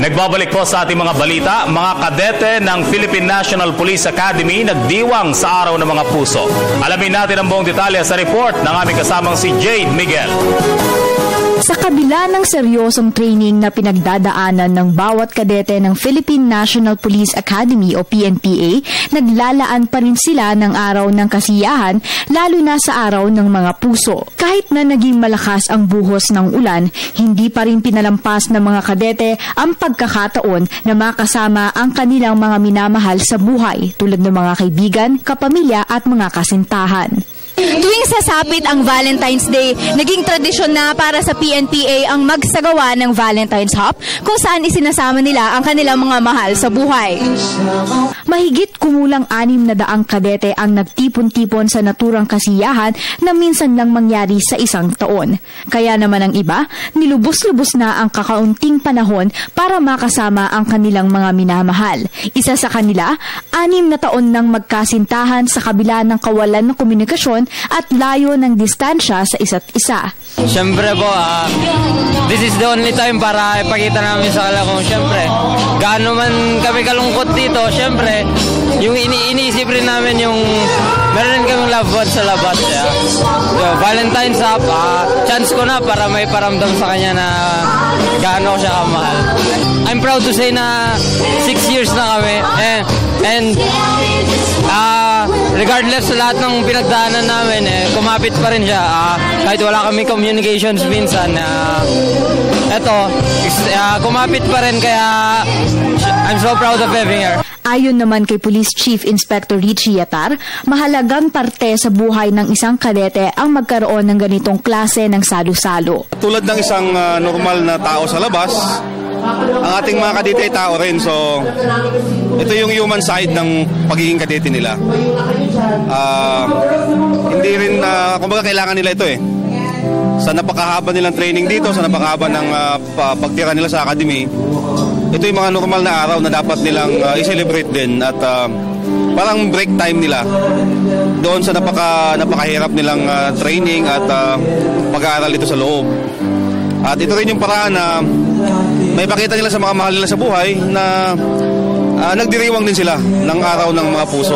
Nagbabalik po sa ating mga balita, mga kadete ng Philippine National Police Academy nagdiwang sa Araw ng Mga Puso. Alamin natin ang buong detalye sa report ng aming kasamang si Jade Miguel. Sa kabila ng seryosong training na pinagdadaanan ng bawat kadete ng Philippine National Police Academy o PNPA, naglalaan pa rin sila ng araw ng kasiyahan, lalo na sa araw ng mga puso. Kahit na naging malakas ang buhos ng ulan, hindi pa rin pinalampas ng mga kadete ang pagkakataon na makasama ang kanilang mga minamahal sa buhay, tulad ng mga kaibigan, kapamilya at mga kasintahan. Tuwing sasapit ang Valentine's Day, naging tradisyon na para sa PNPA ang magsagawa ng Valentine's Hop kung saan isinasama nila ang kanilang mga mahal sa buhay. Mahigit kumulang 600 kadete ang nagtipon-tipon sa naturang kasiyahan na minsan lang mangyari sa isang taon. Kaya naman ang iba, nilubos-lubos na ang kakaunting panahon para makasama ang kanilang mga minamahal. Isa sa kanila, 6 na taon nang magkasintahan sa kabila ng kawalan ng komunikasyon at layo ng distansya sa isa't isa. Siyempre po, this is the only time para ipakita namin sa kanila kung siyempre, gaano man kami kalungkot dito, siyempre, yung iniisip rin namin yung meron rin kaming loved ones sa labas. So, Valentine's Up, chance ko na para may paramdam sa kanya na gaano ko siya kamahal. I'm proud to say na 6 years na kami, and regardless sa lahat ng pinagdaanan namin, kumapit pa rin siya. Kahit wala kami communications minsan, kumapit pa rin, kaya I'm so proud of having her. Ayon naman kay Police Chief Inspector Richie Yatar, mahalagang parte sa buhay ng isang kadete ang magkaroon ng ganitong klase ng salo-salo. Tulad ng isang normal na tao sa labas, ang ating mga kadete ay tao rin. So, ito yung human side ng pagiging kadete nila. Hindi rin, kumbaga kailangan nila ito Sa napakahaba nilang training dito, sa napakahaba ng pagtira nila sa academy, ito yung mga normal na araw na dapat nilang i-celebrate din at parang break time nila doon sa napakahirap nilang training at pag-aaral dito sa loob. At ito rin yung paraan na may pakita nila sa mga mahal nila sa buhay na nagdiriwang din sila ng araw ng mga puso.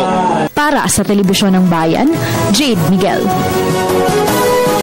Para sa Telebisyon ng Bayan, Jade Miguel.